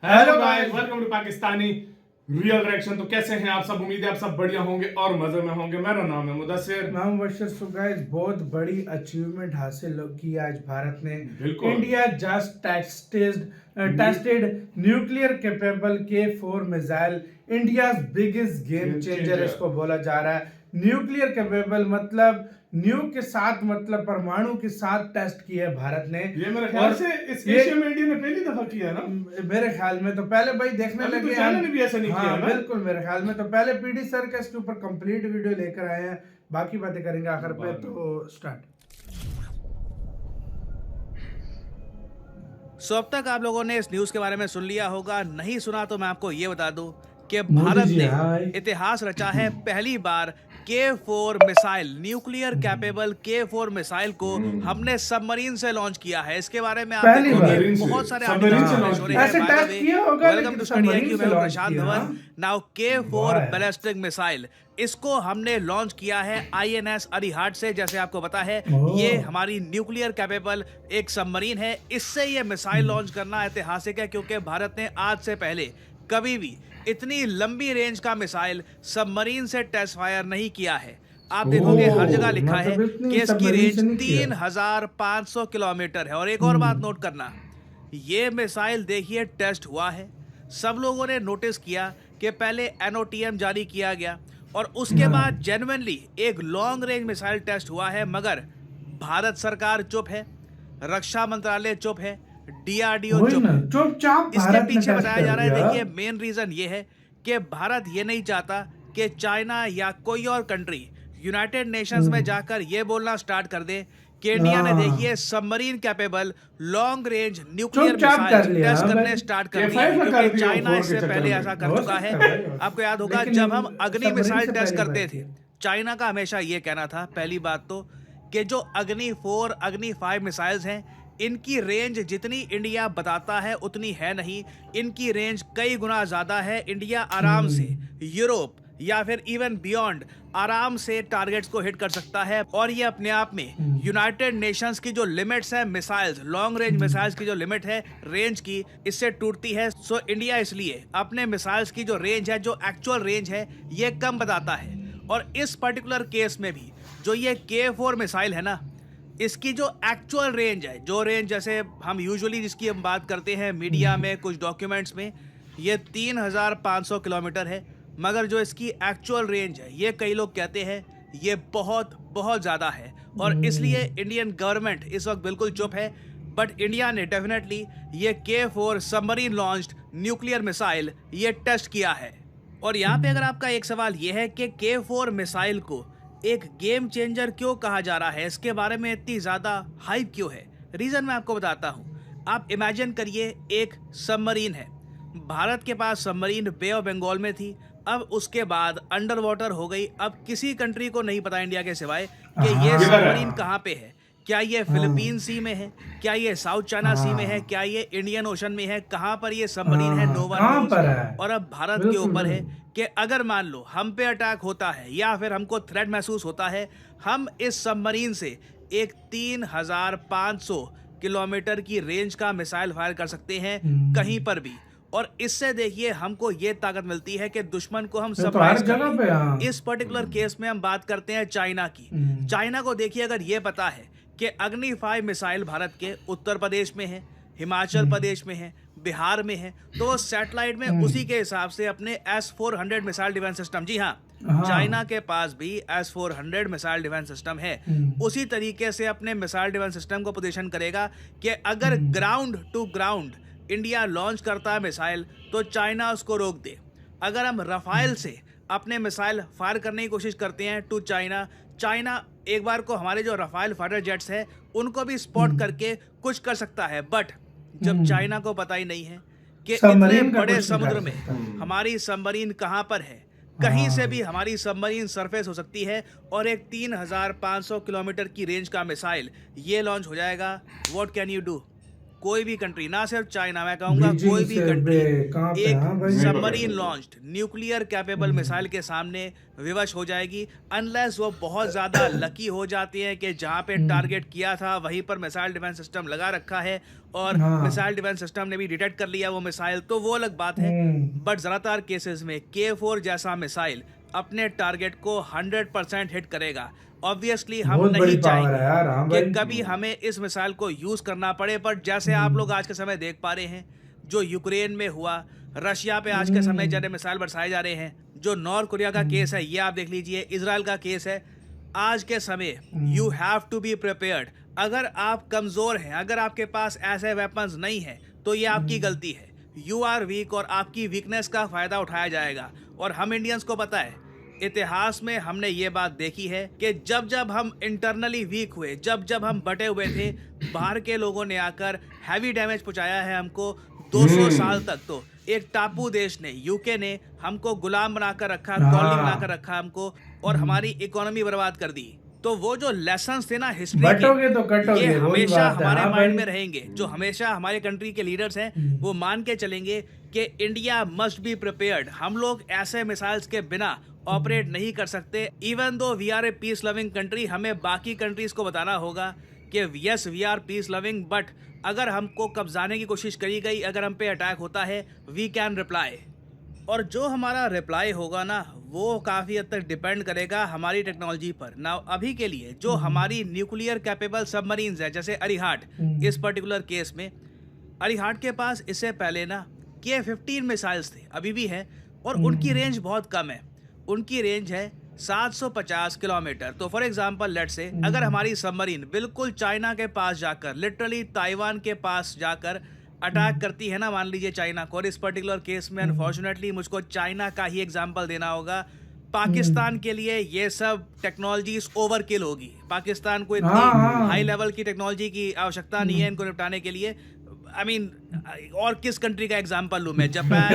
Hello guys, welcome to Pakistani real reaction. तो कैसे हैं आप सब? उम्मीद है आप सब बढ़िया होंगे और मजे में होंगे। मेरा नाम है मुदस्सिर। नाम बशर। सो गाइस, बहुत बड़ी अचीवमेंट हासिल की आज भारत ने। बिल्कुल। India just tested nuclear capable K4 missile. India biggest game changer इसको बोला जा रहा है। न्यूक्लियर कैपेबल मतलब न्यूक के साथ, मतलब परमाणु के साथ टेस्ट किया है भारत ने। ये मेरे ख्याल से इस एशिया में इंडिया ने पहली दफा किया है ना। मेरे ख्याल में तो पहले भाई देखने अभी तो लगे चाइना ने भी ऐसा नहीं किया ना। बिल्कुल, मेरे ख्याल में तो पहले पीडी सर का इसके ऊपर कंप्लीट वीडियो लेकर आए हैं। बाकी बातें करेंगे आखिर पे। तो स्टार्ट। सो अब तक आप लोगों ने इस न्यूज के बारे में सुन लिया होगा, नहीं सुना तो मैं आपको ये बता दूं कि भारत ने इतिहास रचा है। पहली बार K4 missile, nuclear capable K4 missile को हमने सबमरीन से लॉन्च किया है। इसके बारे में आप देखोगे बहुत सारे आर्टिकल्स हो रहे हैं। वेलकम टू स्टडी IQ, मैं हूं Prashant Dhawan. Now K4 ballistic missile, इसको हमने लॉन्च किया है INS अरिहंत से। जैसे आपको पता है, ये हमारी न्यूक्लियर कैपेबल एक सबमरीन है। इससे ये मिसाइल लॉन्च करना ऐतिहासिक है, क्योंकि भारत ने आज से पहले कभी भी इतनी लंबी रेंज का मिसाइल सबमरीन से टेस्ट फायर नहीं किया है। आप देखोगे हर जगह लिखा है कि इसकी रेंज 3500 किलोमीटर है। और एक और बात नोट करना, ये मिसाइल देखिए टेस्ट हुआ है। सब लोगों ने नोटिस किया कि पहले NOTM जारी किया गया और उसके बाद जेन्युइनली एक लॉन्ग रेंज मिसाइल टेस्ट हुआ है, मगर भारत सरकार चुप है, रक्षा मंत्रालय चुप है, DRDO चुपचाप। इसके पीछे बताया जा रहा है, देखिए मेन रीजन ये है कि भारत ये नहीं चाहता कि चाइना या कोई और कंट्री यूनाइटेड नेशंस में जाकर ये बोलना स्टार्ट कर दे कि इंडिया ने देखिए submarine capable long range nuclear missile test करने स्टार्ट कर दिया, क्योंकि चाइना इससे पहले ऐसा कर चुका है। आपको याद होगा जब हम अग्नि मिसाइल टेस्ट करते थे, चाइना का हमेशा ये कहना था, पहली बात तो कि जो अग्नि 4 अग्नि 5 मिसाइल्स हैं, इनकी रेंज जितनी इंडिया बताता है उतनी है नहीं। इनकी रेंज कई गुना ज्यादा है। इंडिया आराम से यूरोप या फिर इवन बियॉन्ड आराम से टारगेट्स को हिट कर सकता है। और ये अपने आप में यूनाइटेड नेशंस की जो लिमिट्स है मिसाइल्स, लॉन्ग रेंज मिसाइल्स की जो लिमिट है रेंज की, इससे टूटती है। सो इंडिया इसलिए अपने मिसाइल्स की जो रेंज है, जो एक्चुअल रेंज है, ये कम बताता है। और इस पर्टिकुलर केस में भी जो ये K4 मिसाइल है ना, इसकी जो एक्चुअल रेंज है, जो रेंज जैसे हम यूजुअली जिसकी हम बात करते हैं मीडिया में, कुछ डॉक्यूमेंट्स में, ये 3500 किलोमीटर है। मगर जो इसकी एक्चुअल रेंज है, ये कई लोग कहते हैं ये बहुत बहुत ज़्यादा है। और इसलिए इंडियन गवर्नमेंट इस वक्त बिल्कुल चुप है। बट इंडिया ने डेफिनेटली ये K4 submarine launched nuclear missile ये टेस्ट किया है। और यहाँ पे अगर आपका एक सवाल ये है कि K4 मिसाइल को एक गेम चेंजर क्यों कहा जा रहा है, इसके बारे में इतनी ज़्यादा हाइप क्यों है, रीज़न मैं आपको बताता हूँ। आप इमेजिन करिए, एक सबमरीन है, भारत के पास सबमरीन बे ऑफ बंगाल में थी, अब उसके बाद अंडर वाटर हो गई। अब किसी कंट्री को नहीं पता इंडिया के सिवाय कि ये सबमरीन कहाँ पे है। क्या ये फिलीपीन सी में है, क्या ये साउथ चाइना सी में है, क्या ये इंडियन ओशन में है, कहाँ पर ये सबमरीन है, नो वन नोज़। और अब भारत के ऊपर है कि अगर मान लो हम पे अटैक होता है या फिर हमको थ्रेट महसूस होता है, हम इस सबमरीन से एक 3500 किलोमीटर की रेंज का मिसाइल फायर कर सकते हैं कहीं पर भी। और इससे देखिए हमको ये ताकत मिलती है कि दुश्मन को हम सरप्राइज कर लें। इस पर्टिकुलर केस में हम बात करते हैं चाइना की। चाइना को देखिए, अगर ये पता है कि अग्नि 5 मिसाइल भारत के उत्तर प्रदेश में है, हिमाचल प्रदेश में है, बिहार में है, तो वो सैटेलाइट में उसी के हिसाब से अपने S-400 मिसाइल डिफेंस सिस्टम, जी हाँ, चाइना के पास भी S-400 मिसाइल डिफेंस सिस्टम है, उसी तरीके से अपने मिसाइल डिफेंस सिस्टम को पोजीशन करेगा कि अगर ground to ground India launch करता है मिसाइल तो चाइना उसको रोक दे। अगर हम रफाइल से अपने मिसाइल फायर करने की कोशिश करते हैं टू चाइना, चाइना एक बार को हमारे जो रफाइल फाइटर जेट्स हैं उनको भी स्पॉट करके कुछ कर सकता है। बट जब चाइना को पता ही नहीं है कि इतने बड़े समुद्र में हमारी सबमरीन कहां पर है, कहीं से भी हमारी सबमरीन सरफेस हो सकती है और एक 3500 किलोमीटर की रेंज का मिसाइल ये लॉन्च हो जाएगा। What can you do? कोई भी कंट्री, ना सिर्फ चाइना, मैं कहूंगा बीजिंग कोई भी से कंट्री कहाँ पे, हाँ भाई। एक submarine launched nuclear capable missile के सामने विवश हो जाएगी, अनलेस वो बहुत ज्यादा लकी हो जाती है कि जहां पे टारगेट किया था वहीं पर मिसाइल डिफेंस सिस्टम लगा रखा है और हाँ। मिसाइल डिफेंस सिस्टम ने भी डिटेक्ट कर लिया वो मिसाइल, तो वो अलग बात है। बट ज्यादातर केसेस में K4 जैसा मिसाइल अपने टारगेट को 100% हिट करेगा। ऑब्वियसली हम बहुत बड़ी नहीं पावर है यार, हाँ चाहेंगे भाई। कि कभी हमें इस मिसाइल को यूज करना पड़े, बट जैसे आप लोग आज के समय देख पा रहे हैं, जो यूक्रेन में हुआ, रशिया पे आज के समय जैसे मिसाइल बरसाए जा रहे हैं, जो नॉर्थ कोरिया का केस है ये आप देख लीजिए, इजराइल का केस है, आज के समय you have to be prepared. अगर आप कमजोर हैं, अगर आपके पास ऐसे वेपन्स नहीं है, तो ये आपकी गलती है, यू आर वीक, और आपकी वीकनेस का फायदा उठाया जाएगा। और हम इंडियंस को पता है, इतिहास में हमने ये बात देखी है कि जब जब हम इंटरनली वीक हुए, जब जब हम बटे हुए थे, बाहर के लोगों ने आकर हैवी डैमेज पहुंचाया है हमको 200 साल तक। तो एक टापू देश ने, यूके ने हमको गुलाम बनाकर रखा, कॉलोनी बनाकर रखा हमको, और हमारी इकोनॉमी बर्बाद कर दी। तो वो जो लेसन्स थे ना हिस्ट्री बटोगे तो कटोगे, ये वही हमेशा बात है, हमारे हाँ माइंड भाई। में रहेंगे। जो हमेशा हमारे कंट्री के लीडर्स हैं वो मान के चलेंगे कि इंडिया मस्ट बी प्रिपेयर्ड। हम लोग ऐसे मिसाइल्स के बिना ऑपरेट नहीं कर सकते। Even though we are a peace loving country, हमें बाकी कंट्रीज को बताना होगा कि yes we are peace loving, but अगर हमको कब्जाने की कोशिश करी गई, अगर हम पे अटैक होता है, वी कैन रिप्लाई। और जो हमारा रिप्लाई होगा ना, वो काफ़ी हद तक डिपेंड करेगा हमारी टेक्नोलॉजी पर। ना अभी के लिए जो हमारी न्यूक्लियर कैपेबल सबमरीन्स है, जैसे अरिहाट, इस पर्टिकुलर केस में अरिहाट के पास इससे पहले ना K-15 मिसाइल्स थे, अभी भी हैं, और उनकी रेंज बहुत कम है। उनकी रेंज है 750 किलोमीटर। तो फॉर एग्जांपल लेट से अगर हमारी सबमरीन बिल्कुल चाइना के पास जाकर, लिटरली ताइवान के पास जाकर अटैक करती है ना, मान लीजिए चाइना को, और इस पर्टिकुलर केस में अनफॉर्चुनेटली मुझको चाइना का ही एग्जांपल देना होगा, पाकिस्तान के लिए ये सब टेक्नोलॉजीज ओवरकिल होगी। पाकिस्तान को इतनी हाई लेवल की टेक्नोलॉजी की आवश्यकता नहीं है इनको निपटाने के लिए। आई मीन और किस कंट्री का एग्जांपल लूं मैं? जापान,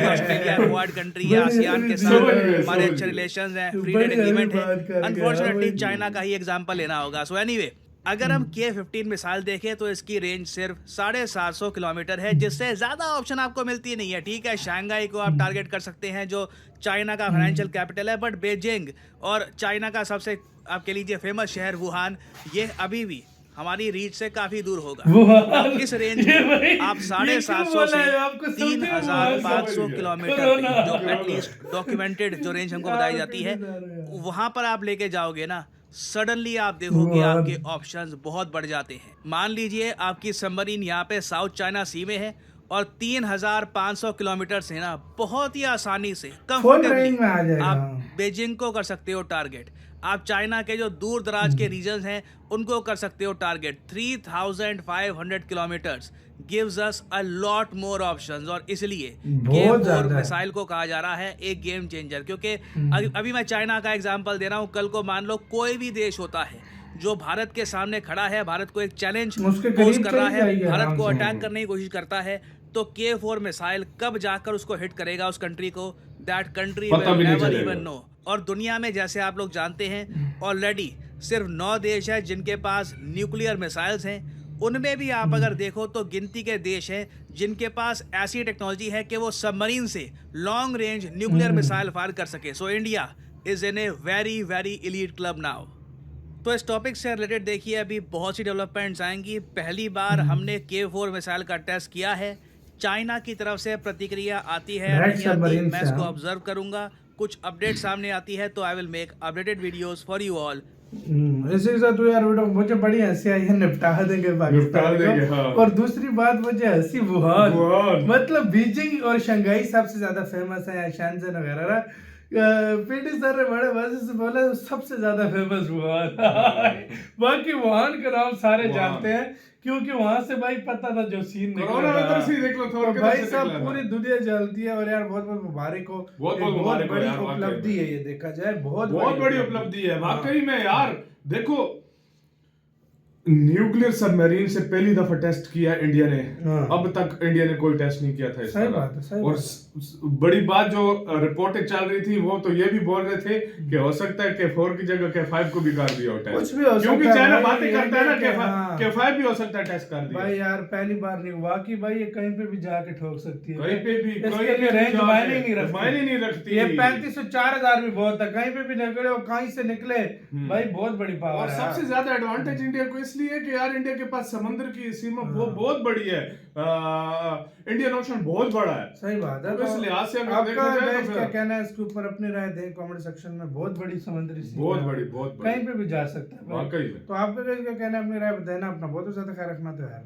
ऑस्ट्रेलिया, क्वाड कंट्री या आसियान के साथ हमारे अच्छे रिलेशंस हैं, फ्री ट्रेड एग्रीमेंट है। अनफॉर्चुनेटली चाइना का ही एग्जांपल लेना होगा। सो एनीवे, अगर हम K-15 मिसाइल देखें तो इसकी रेंज सिर्फ 750 किलोमीटर है, जिससे ज्यादा ऑप्शन आपको मिलती नहीं है। ठीक है, शंघाई को आप टारगेट कर सकते हैं जो चाइना का फाइनेंशियल कैपिटल है, बट बीजिंग और चाइना का सबसे आपके लीजिए फेमस शहर वुहान, ये अभी भी हमारी रीच से काफी दूर होगा। इस रेंज में आप 750 से 3500 किलोमीटर जो एटलीस्ट डॉक्यूमेंटेड जो रेंज हमको बताई जाती है, वहां पर आप लेके जाओगे ना, सडनली आप देखोगे आपके ऑप्शंस बहुत बढ़ जाते हैं। मान लीजिए आपकी सबमरीन यहाँ पे साउथ चाइना सी में है और 3500 किलोमीटर से ना बहुत ही आसानी से कंफर्टेबली आप बीजिंग को कर सकते हो टारगेट। आप चाइना के जो दूर दराज के रीजन्स हैं उनको कर सकते हो target. 3500 kilometres gives us a lot more options, और इसलिए K-4 मिसाइल को कहा जा रहा है एक गेम चेंजर। क्योंकि अभी मैं चाइना का एग्जांपल दे रहा हूँ, कल को मान लो कोई भी देश होता है जो भारत के सामने खड़ा है, भारत को एक चैलेंज पोज कर रहा है, भारत को अटैक करने की कोशिश करता है, तो K-4 मिसाइल कब जाकर उसको हिट करेगा उस कंट्री को, that country will never even know. और दुनिया में जैसे आप लोग जानते हैं ऑलरेडी सिर्फ 9 देश है जिनके पास न्यूक्लियर मिसाइल्स हैं। उनमें भी आप अगर देखो तो गिनती के देश हैं जिनके पास ऐसी टेक्नोलॉजी है कि वो सबमरीन से long range nuclear missile fire कर सके। So India is in a very very elite club now. तो इस टॉपिक से रिलेटेड देखिए अभी बहुत सी डेवलपमेंट्स आएंगी। पहली बार हमने K-4 मिसाइल का टेस्ट किया है, चाइना की तरफ से प्रतिक्रिया आती है नहीं आती, मैं इसको ऑब्जर्व करूंगा। कुछ अपडेट सामने आती है तो I will make updated videos for you all. इसी के साथ यार बेटा मुझे बड़ी हंसी आई है, निपटा देंगे पाकिस्तान को। हाँ। और दूसरी बात मुझे हंसी वुहान, मतलब बीजिंग और शंघाई सबसे ज्यादा फेमस है, शैनज़ेन वगैरह। पीटी सर ने बड़े मजे से बोला सबसे ज्यादा फेमस वुहान। बाकी वुहान का नाम सारे जानते हैं क्योंकि वहां से भाई पता था जो सीन निकला तो भाई सब पूरी दुनिया जलती है। और यार बहुत बहुत मुबारक हो, बहुत बड़ी उपलब्धि है ये, देखा जाए बहुत बड़ी उपलब्धि है वाकई में यार। देखो न्यूक्लियर सबमरीन से पहली दफा टेस्ट किया इंडिया ने। हाँ। अब तक इंडिया ने कोई टेस्ट नहीं किया था इस सही तरह। बात है, सही और बात बड़ी बात जो रिपोर्टें चल रही थी वो तो ये भी बोल रहे थे कि हो सकता है K4 की जगह K5 को भी कर दिया हो टेस्ट। कुछ भी हो सकता है क्योंकि चाइना भाई, बातें करता है ना ये हाँ। K5 भी हो सकता है टेस्ट कर दिया। भाई यार पहली बार नहीं हुआ कि भाई ये कहीं पे भी जाके ठोक सकती है, कहीं पे भी इसके लिए रेंज मायने ही नहीं रखती, मायने नहीं रखती। ये 35 से 4000 भी बहुत है, कहीं पे भी निकले और कहीं से निकले भाई बहुत बड़ी पावर और है। सबसे ज्यादा एडवांटेज इंडिया को इसलिए कि यार इंडिया के पास समुद्र की सीमा वो बहुत बड़ी है। इंडियन ओशन बहुत बड़ा है। सही बात है। तो इस लिहाज से अगर आपका देखा जाए तो देश फिर- क्या कहना है इसके ऊपर, अपनी राय दें कमेंट सेक्शन में। बहुत बड़ी समुद्री सीमा बहुत है, बड़ी, बहुत बड़ी। कहीं पे भी जा सकता है भाई। वाकई में। तो आपका देश क्या कहना है, अपनी राय बताना। अपना बहुत ज्यादा ख्याल रखना तो यार।